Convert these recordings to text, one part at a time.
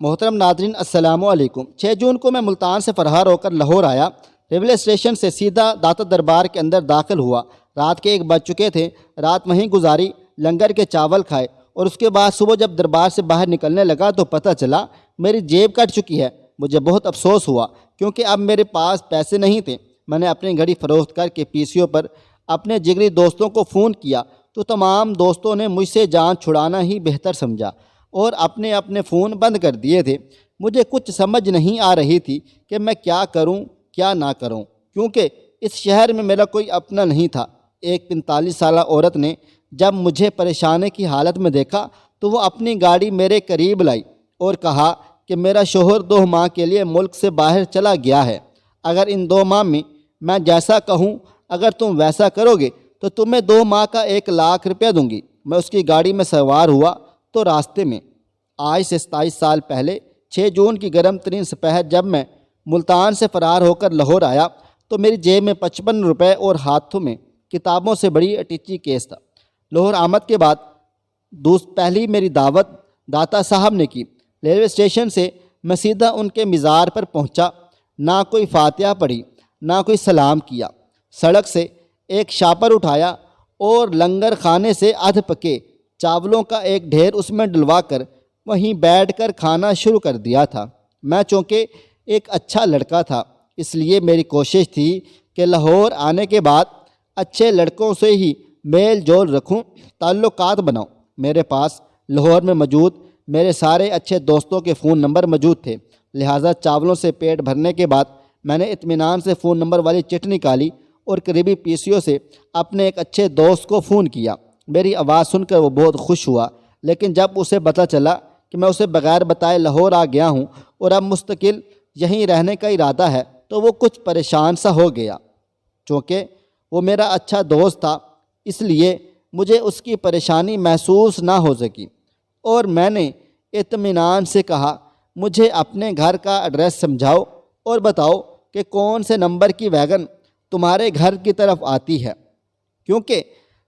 محترم ناظرین السلام علیکم۔ 6 جون کو میں ملتان سے فرار ہو کر لاہور آیا۔ ریلوے اسٹیشن سے سیدھا داتا دربار کے اندر داخل ہوا۔ رات کے 1 بج چکے تھے۔ رات وہیں گزاری، لنگر کے چاول کھائے اور اس کے بعد صبح جب دربار سے باہر نکلنے لگا تو پتہ چلا میری جیب کٹ چکی ہے۔ مجھے بہت افسوس ہوا کیونکہ اب میرے پاس پیسے نہیں تھے۔ میں نے اپنی گھڑی فروخت کر کے پی سی او پر اپنے جگری دوستوں کو فون کیا تو تمام دوستوں نے مجھ سے جان چھڑانا ہی بہتر سمجھا اور اپنے اپنے فون بند کر دیے تھے۔ مجھے کچھ سمجھ نہیں آ رہی تھی کہ میں کیا کروں کیا نہ کروں، کیونکہ اس شہر میں میرا کوئی اپنا نہیں تھا۔ ایک 45 سالہ عورت نے جب مجھے پریشانی کی حالت میں دیکھا تو وہ اپنی گاڑی میرے قریب لائی اور کہا کہ میرا شوہر 2 ماہ کے لیے ملک سے باہر چلا گیا ہے۔ اگر ان 2 ماہ میں جیسا کہوں اگر تم ویسا کرو گے تو تمہیں 2 ماہ کا 1 لاکھ روپیہ دوں گی۔ میں اس کی گاڑی میں سوار ہوا تو راستے میں آج سے 27 سال پہلے 6 جون کی گرم ترین سپہر جب میں ملتان سے فرار ہو کر لاہور آیا تو میری جیب میں 55 روپے اور ہاتھوں میں کتابوں سے بڑی اٹیچی کیس تھا۔ لاہور آمد کے بعد پہلی میری دعوت داتا صاحب نے کی۔ ریلوے اسٹیشن سے میں سیدھا ان کے مزار پر پہنچا۔ نہ کوئی فاتحہ پڑھی نہ کوئی سلام کیا۔ سڑک سے ایک شاپر اٹھایا اور لنگر خانے سے ادھ پکے چاولوں کا ایک ڈھیر اس میں ڈلوا کر وہیں بیٹھ کر کھانا شروع کر دیا تھا۔ میں چونکہ ایک اچھا لڑکا تھا اس لیے میری کوشش تھی کہ لاہور آنے کے بعد اچھے لڑکوں سے ہی میل جول رکھوں، تعلقات بناؤں۔ میرے پاس لاہور میں موجود میرے سارے اچھے دوستوں کے فون نمبر موجود تھے، لہٰذا چاولوں سے پیٹ بھرنے کے بعد میں نے اطمینان سے فون نمبر والی چٹھ نکالی اور قریبی پی سی او سے اپنے ایک اچھے دوست کو فون کیا۔ میری آواز سن کر وہ بہت خوش ہوا، لیکن جب اسے پتہ چلا کہ میں اسے بغیر بتائے لاہور آ گیا ہوں اور اب مستقل یہیں رہنے کا ارادہ ہے تو وہ کچھ پریشان سا ہو گیا۔ چونکہ وہ میرا اچھا دوست تھا اس لیے مجھے اس کی پریشانی محسوس نہ ہو سکی اور میں نے اطمینان سے کہا مجھے اپنے گھر کا ایڈریس سمجھاؤ اور بتاؤ کہ کون سے نمبر کی ویگن تمہارے گھر کی طرف آتی ہے، کیونکہ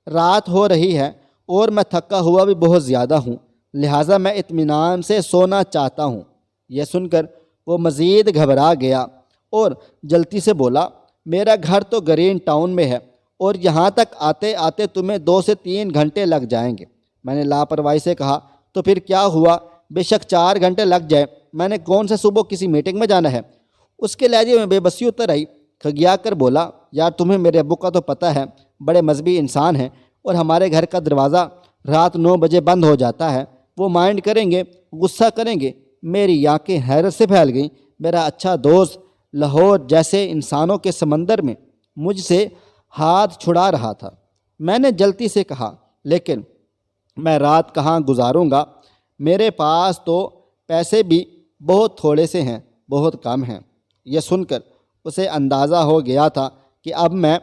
رات ہو رہی ہے اور میں تھکا ہوا بھی بہت زیادہ ہوں، لہٰذا میں اطمینان سے سونا چاہتا ہوں۔ یہ سن کر وہ مزید گھبرا گیا اور جلدی سے بولا میرا گھر تو گرین ٹاؤن میں ہے اور یہاں تک آتے آتے تمہیں 2 سے 3 گھنٹے لگ جائیں گے۔ میں نے لاپرواہی سے کہا تو پھر کیا ہوا، بے شک 4 گھنٹے لگ جائے، میں نے کون سے صبح کسی میٹنگ میں جانا ہے۔ اس کے لہجے میں بے بسی اتر آئی۔ کھگیا کر بولا یار تمہیں میرے ابو کا تو پتہ ہے، بڑے مذہبی انسان ہیں اور ہمارے گھر کا دروازہ رات 9 بجے بند ہو جاتا ہے، وہ مائنڈ کریں گے، غصہ کریں گے۔ میری آنکھیں حیرت سے پھیل گئیں۔ میرا اچھا دوست لاہور جیسے انسانوں کے سمندر میں مجھ سے ہاتھ چھڑا رہا تھا۔ میں نے جلدی سے کہا لیکن میں رات کہاں گزاروں گا، میرے پاس تو پیسے بھی بہت تھوڑے سے ہیں، بہت کم ہیں۔ یہ سن کر اسے اندازہ ہو گیا تھا کہ اب میں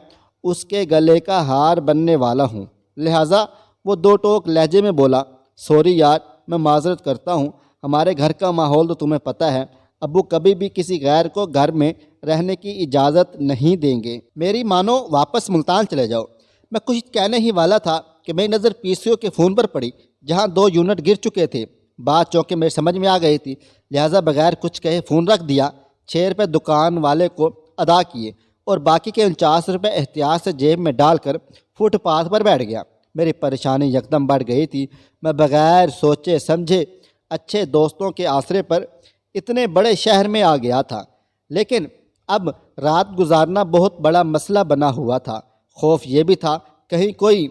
اس کے گلے کا ہار بننے والا ہوں، لہٰذا وہ 2 ٹوک لہجے میں بولا سوری یار، میں معذرت کرتا ہوں، ہمارے گھر کا ماحول تو تمہیں پتہ ہے، ابو کبھی بھی کسی غیر کو گھر میں رہنے کی اجازت نہیں دیں گے، میری مانو واپس ملتان چلے جاؤ۔ میں کچھ کہنے ہی والا تھا کہ میری نظر پی سی او کے فون پر پڑی جہاں 2 یونٹ گر چکے تھے۔ بات چونکہ میرے سمجھ میں آ گئی تھی لہٰذا بغیر کچھ کہے فون رکھ دیا، 6 روپے دکان والے کو ادا کیے اور باقی کے 49 روپے احتیاط سے جیب میں ڈال کر فٹ پاتھ پر بیٹھ گیا۔ میری پریشانی یکدم بڑھ گئی تھی۔ میں بغیر سوچے سمجھے اچھے دوستوں کے آسرے پر اتنے بڑے شہر میں آ گیا تھا، لیکن اب رات گزارنا بہت بڑا مسئلہ بنا ہوا تھا۔ خوف یہ بھی تھا کہیں کوئی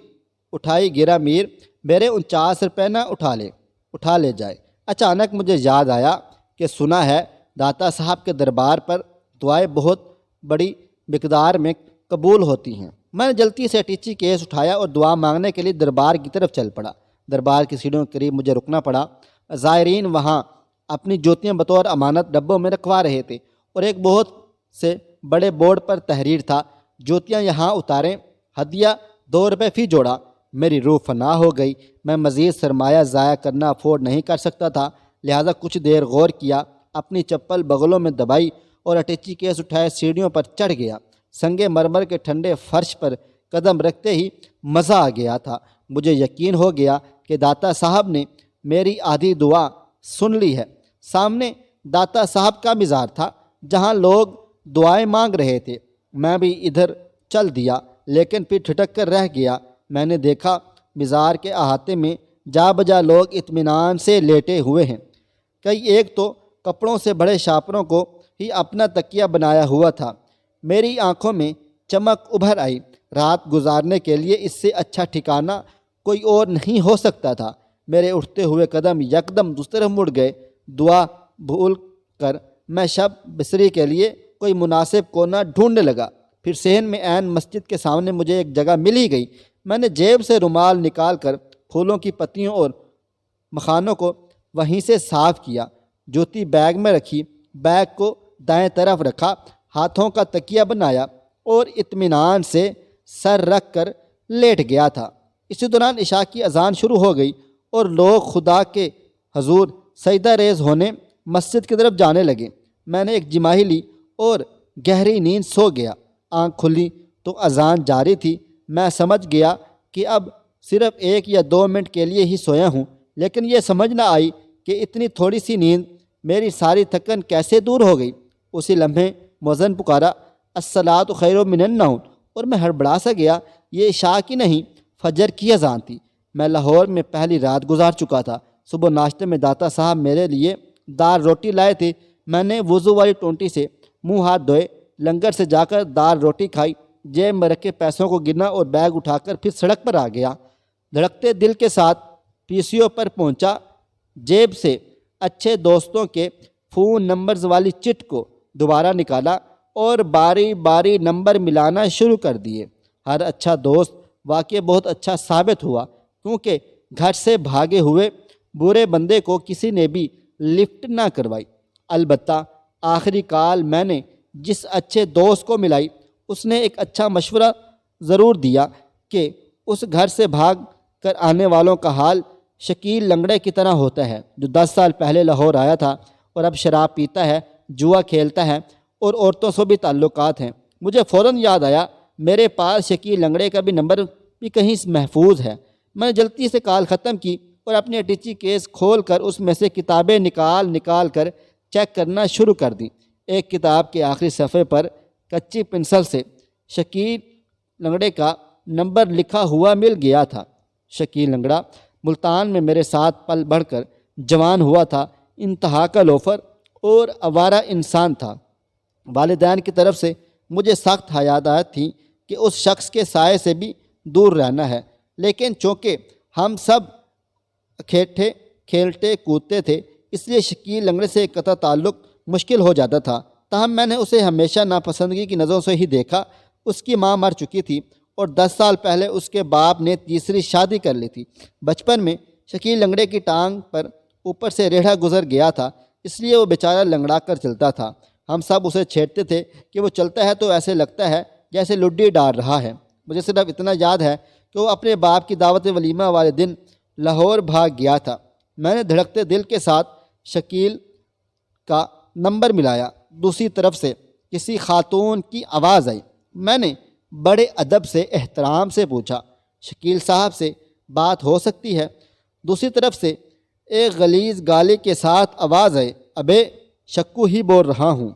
اٹھائی گرا میر میرے 49 روپے نہ اٹھا لے جائے۔ اچانک مجھے یاد آیا کہ سنا ہے داتا صاحب کے دربار پر دعائیں بہت بڑی مقدار میں قبول ہوتی ہیں۔ میں نے جلدی سے اٹیچی کیس اٹھایا اور دعا مانگنے کے لیے دربار کی طرف چل پڑا۔ دربار کی سیڑھیوں کے قریب مجھے رکنا پڑا۔ زائرین وہاں اپنی جوتیاں بطور امانت ڈبوں میں رکھوا رہے تھے اور ایک بہت سے بڑے بورڈ پر تحریر تھا جوتیاں یہاں اتاریں، ہدیہ 2 روپے فی جوڑا۔ میری روح فنا ہو گئی۔ میں مزید سرمایہ ضائع کرنا افورڈ نہیں کر سکتا تھا، لہٰذا کچھ دیر غور کیا، اپنی چپل بغلوں میں دبائی اور اٹیچی کیس اٹھائے سیڑھیوں پر چڑھ گیا۔ سنگ مرمر کے ٹھنڈے فرش پر قدم رکھتے ہی مزہ آ گیا تھا۔ مجھے یقین ہو گیا کہ داتا صاحب نے میری آدھی دعا سن لی ہے۔ سامنے داتا صاحب کا مزار تھا جہاں لوگ دعائیں مانگ رہے تھے۔ میں بھی ادھر چل دیا لیکن پھر ٹھٹک کر رہ گیا۔ میں نے دیکھا مزار کے احاطے میں جا بجا لوگ اطمینان سے لیٹے ہوئے ہیں۔ کئی ایک تو کپڑوں سے بڑے شاپروں کو ہی اپنا تکیہ بنایا ہوا تھا۔ میری آنکھوں میں چمک ابھر آئی۔ رات گزارنے کے لیے اس سے اچھا ٹھکانہ کوئی اور نہیں ہو سکتا تھا۔ میرے اٹھتے ہوئے قدم یکدم دوسری طرف مڑ گئے۔ دعا بھول کر میں شب بسری کے لیے کوئی مناسب کونا ڈھونڈنے لگا۔ پھر صحن میں عین مسجد کے سامنے مجھے ایک جگہ مل ہی گئی۔ میں نے جیب سے رومال نکال کر پھولوں کی پتیوں اور مکھانوں کو وہیں سے صاف کیا۔ جوتی بیگ میں رکھی، بیگ کو دائیں طرف رکھا، ہاتھوں کا تکیہ بنایا اور اطمینان سے سر رکھ کر لیٹ گیا تھا۔ اسی دوران عشاء کی اذان شروع ہو گئی اور لوگ خدا کے حضور سجدہ ریز ہونے مسجد کی طرف جانے لگے۔ میں نے ایک جماہی لی اور گہری نیند سو گیا۔ آنکھ کھلی تو اذان جاری تھی۔ میں سمجھ گیا کہ اب صرف 1 یا 2 منٹ کے لیے ہی سویا ہوں، لیکن یہ سمجھ نہ آئی کہ اتنی تھوڑی سی نیند میری ساری تھکن کیسے دور ہو گئی۔ اسی لمحے مؤذن پکارا، الصلاۃ خیر من النوم، اور میں ہڑبڑا سا گیا۔ یہ عشاء کی نہیں، فجر کی اذان تھی۔ میں لاہور میں پہلی رات گزار چکا تھا۔ صبح ناشتے میں داتا صاحب میرے لیے دال روٹی لائے تھے۔ میں نے وضو والی ٹونٹی سے منہ ہاتھ دھوئے، لنگر سے جا کر دال روٹی کھائی، جیب میں رکھے پیسوں کو گنا اور بیگ اٹھا کر پھر سڑک پر آ گیا۔ دھڑکتے دل کے ساتھ پی سی او پر پہنچا۔ جیب سے اچھے دوستوں کے فون نمبرز والی چٹ کو دوبارہ نکالا اور باری باری نمبر ملانا شروع کر دیے۔ ہر اچھا دوست واقع بہت اچھا ثابت ہوا، کیونکہ گھر سے بھاگے ہوئے برے بندے کو کسی نے بھی لفٹ نہ کروائی۔ البتہ آخری کال میں نے جس اچھے دوست کو ملائی، اس نے ایک اچھا مشورہ ضرور دیا کہ اس گھر سے بھاگ کر آنے والوں کا حال شکیل لنگڑے کی طرح ہوتا ہے، جو 10 سال پہلے لاہور آیا تھا اور اب شراب پیتا ہے، جوا کھیلتا ہے اور عورتوں سے بھی تعلقات ہیں۔ مجھے فوراً یاد آیا میرے پاس شکیل لنگڑے کا بھی نمبر بھی کہیں محفوظ ہے۔ میں نے جلدی سے کال ختم کی اور اپنی اٹیچی کیس کھول کر اس میں سے کتابیں نکال کر چیک کرنا شروع کر دی۔ ایک کتاب کے آخری صفحے پر کچی پنسل سے شکیل لنگڑے کا نمبر لکھا ہوا مل گیا تھا۔ شکیل لنگڑا ملتان میں میرے ساتھ پل بڑھ کر جوان ہوا تھا، انتہا کا لوفر اور آوارہ انسان تھا۔ والدین کی طرف سے مجھے سخت ہدایت تھی کہ اس شخص کے سائے سے بھی دور رہنا ہے، لیکن چونکہ ہم سب کھیلتے کودتے تھے، اس لیے شکیل لنگڑے سے قطع تعلق مشکل ہو جاتا تھا۔ تاہم میں نے اسے ہمیشہ ناپسندگی کی نظروں سے ہی دیکھا۔ اس کی ماں مر چکی تھی اور 10 سال پہلے اس کے باپ نے تیسری شادی کر لی تھی۔ بچپن میں شکیل لنگڑے کی ٹانگ پر اوپر سے ریڑھا گزر گیا تھا، اس لیے وہ بیچارہ لنگڑا کر چلتا تھا۔ ہم سب اسے چھیڑتے تھے کہ وہ چلتا ہے تو ایسے لگتا ہے جیسے لڈی ڈال رہا ہے۔ مجھے صرف اتنا یاد ہے کہ وہ اپنے باپ کی دعوت ولیمہ والے دن لاہور بھاگ گیا تھا۔ میں نے دھڑکتے دل کے ساتھ شکیل کا نمبر ملایا۔ دوسری طرف سے کسی خاتون کی آواز آئی۔ میں نے بڑے ادب سے احترام سے پوچھا، شکیل صاحب سے بات ہو سکتی ہے؟ دوسری طرف سے ایک غلیظ گالی کے ساتھ آواز آئی، ابے شکو ہی بول رہا ہوں،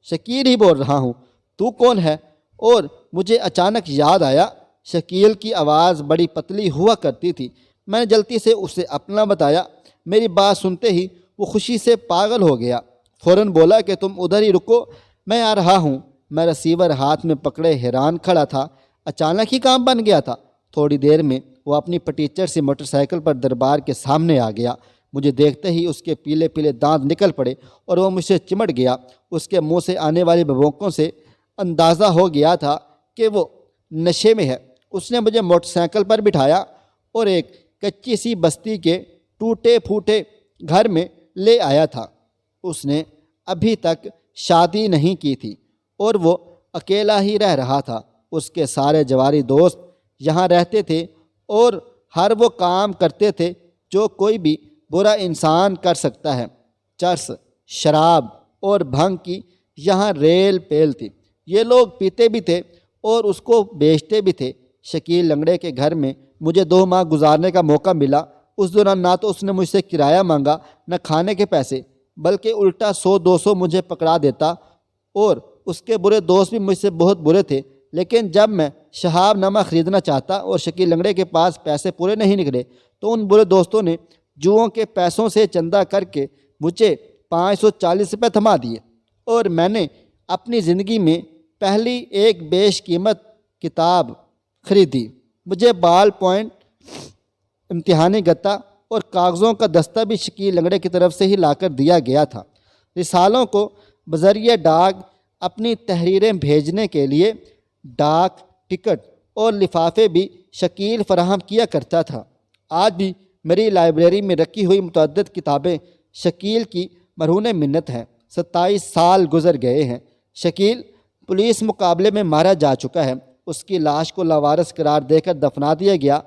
شکیل ہی بول رہا ہوں، تو کون ہے؟ اور مجھے اچانک یاد آیا شکیل کی آواز بڑی پتلی ہوا کرتی تھی۔ میں نے جلدی سے اسے اپنا بتایا۔ میری بات سنتے ہی وہ خوشی سے پاگل ہو گیا، فوراً بولا کہ تم ادھر ہی رکو، میں آ رہا ہوں۔ میں ریسیور ہاتھ میں پکڑے حیران کھڑا تھا۔ اچانک ہی کام بن گیا تھا۔ تھوڑی دیر میں وہ اپنی پٹیچر سے موٹر سائیکل پر دربار کے سامنے آ گیا۔ مجھے دیکھتے ہی اس کے پیلے پیلے دانت نکل پڑے اور وہ مجھ سے چمٹ گیا۔ اس کے منہ سے آنے والی بھونکوں سے اندازہ ہو گیا تھا کہ وہ نشے میں ہے۔ اس نے مجھے موٹر سائیکل پر بٹھایا اور ایک کچی سی بستی کے ٹوٹے پھوٹے گھر میں لے آیا تھا۔ اس نے ابھی تک شادی نہیں کی تھی اور وہ اکیلا ہی رہ رہا تھا۔ اس کے سارے جواری دوست یہاں رہتے تھے اور ہر وہ کام کرتے تھے جو کوئی بھی برا انسان کر سکتا ہے۔ چرس، شراب اور بھنگ کی یہاں ریل پیل تھی۔ یہ لوگ پیتے بھی تھے اور اس کو بیچتے بھی تھے۔ شکیل لنگڑے کے گھر میں مجھے 2 ماہ گزارنے کا موقع ملا۔ اس دوران نہ تو اس نے مجھ سے کرایہ مانگا، نہ کھانے کے پیسے، بلکہ الٹا 100-200 مجھے پکڑا دیتا، اور اس کے برے دوست بھی مجھ سے بہت برے تھے۔ لیکن جب میں شہاب نامہ خریدنا چاہتا اور شکیل لنگڑے کے پاس پیسے پورے نہیں نکلے تو ان برے دوستوں نے جوؤں کے پیسوں سے چندہ کر کے مجھے 540 روپے تھما دیے، اور میں نے اپنی زندگی میں پہلی ایک بیش قیمت کتاب خریدی۔ مجھے بال پوائنٹ، امتحانی گتا اور کاغذوں کا دستہ بھی شکیل لنگڑے کی طرف سے ہی لا کر دیا گیا تھا۔ رسالوں کو بذریعہ ڈاک اپنی تحریریں بھیجنے کے لیے ڈاک ٹکٹ اور لفافے بھی شکیل فراہم کیا کرتا تھا۔ آج بھی میری لائبریری میں رکھی ہوئی متعدد کتابیں شکیل کی مرہون منت ہیں۔ 27 سال گزر گئے ہیں۔ شکیل پولیس مقابلے میں مارا جا چکا ہے۔ اس کی لاش کو لاوارث قرار دے کر دفنا دیا گیا۔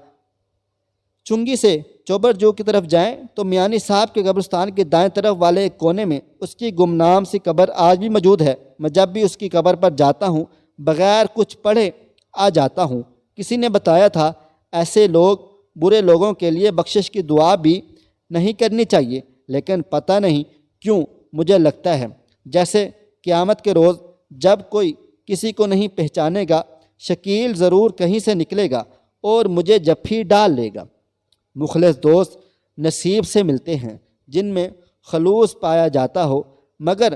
چنگی سے چوبر جو کی طرف جائیں تو میانی صاحب کے قبرستان کے دائیں طرف والے ایک کونے میں اس کی گمنام سی قبر آج بھی موجود ہے۔ میں جب بھی اس کی قبر پر جاتا ہوں بغیر کچھ پڑھے آ جاتا ہوں۔ کسی نے بتایا تھا ایسے لوگ برے لوگوں کے لیے بخشش کی دعا بھی نہیں کرنی چاہیے، لیکن پتہ نہیں کیوں مجھے لگتا ہے جیسے قیامت کے روز جب کوئی کسی کو نہیں پہچانے گا، شکیل ضرور کہیں سے نکلے گا اور مجھے جپھی ڈال لے گا۔ مخلص دوست نصیب سے ملتے ہیں جن میں خلوص پایا جاتا ہو، مگر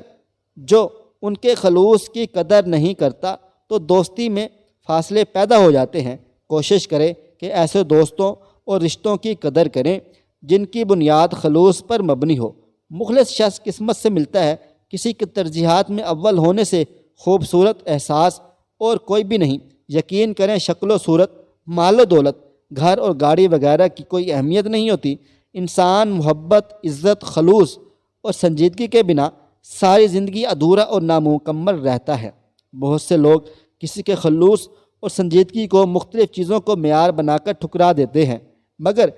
جو ان کے خلوص کی قدر نہیں کرتا تو دوستی میں فاصلے پیدا ہو جاتے ہیں۔ کوشش کریں کہ ایسے دوستوں اور رشتوں کی قدر کریں جن کی بنیاد خلوص پر مبنی ہو۔ مخلص شخص قسمت سے ملتا ہے، کسی کی ترجیحات میں اول ہونے سے خوبصورت احساس اور کوئی بھی نہیں۔ یقین کریں شکل و صورت، مال و دولت، گھر اور گاڑی وغیرہ کی کوئی اہمیت نہیں ہوتی۔ انسان محبت، عزت، خلوص اور سنجیدگی کے بنا ساری زندگی ادھورا اور نامکمل رہتا ہے۔ بہت سے لوگ کسی کے خلوص اور سنجیدگی کو مختلف چیزوں کو معیار بنا کر ٹھکرا دیتے ہیں، مگر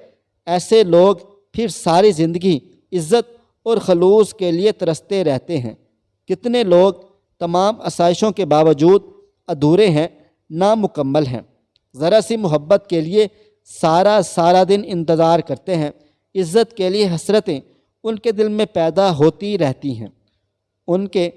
ایسے لوگ پھر ساری زندگی عزت اور خلوص کے لیے ترستے رہتے ہیں۔ کتنے لوگ تمام آسائشوں کے باوجود ادھورے ہیں، نامکمل ہیں، ذرا سی محبت کے لیے سارا دن انتظار کرتے ہیں، عزت کے لیے حسرتیں ان کے دل میں پیدا ہوتی رہتی ہیں۔ ان کے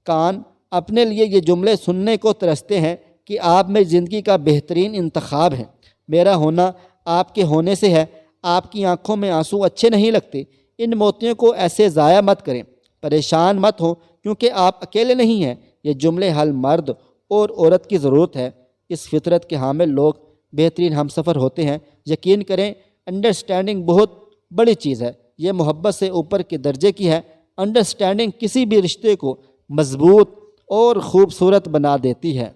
کان اپنے لیے یہ جملے سننے کو ترستے ہیں کہ آپ میری زندگی کا بہترین انتخاب ہیں، میرا ہونا آپ کے ہونے سے ہے، آپ کی آنکھوں میں آنسو اچھے نہیں لگتے۔ ان موتیوں کو ایسے ضائع مت کریں، پریشان مت ہوں کیونکہ آپ اکیلے نہیں ہیں۔ یہ جملے ہر مرد اور عورت کی ضرورت ہے۔ اس فطرت کے حامل لوگ بہترین ہم سفر ہوتے ہیں۔ یقین کریں انڈرسٹینڈنگ بہت بڑی چیز ہے، یہ محبت سے اوپر کے درجے کی ہے۔ انڈرسٹینڈنگ کسی بھی رشتے کو مضبوط اور خوبصورت بنا دیتی ہے،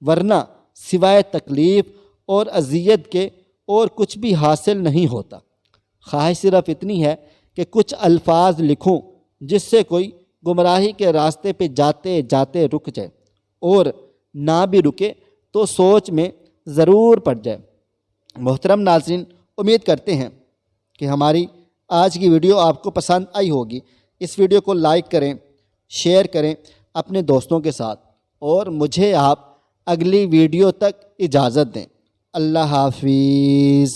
ورنہ سوائے تکلیف اور اذیت کے اور کچھ بھی حاصل نہیں ہوتا۔ خواہش صرف اتنی ہے کہ کچھ الفاظ لکھوں جس سے کوئی گمراہی کے راستے پہ جاتے جاتے رک جائے، اور نہ بھی رکے تو سوچ میں ضرور پڑ جائے۔ محترم ناظرین، امید کرتے ہیں کہ ہماری آج کی ویڈیو آپ کو پسند آئی ہوگی۔ اس ویڈیو کو لائک کریں، شیئر کریں اپنے دوستوں کے ساتھ، اور مجھے آپ اگلی ویڈیو تک اجازت دیں۔ اللہ حافظ۔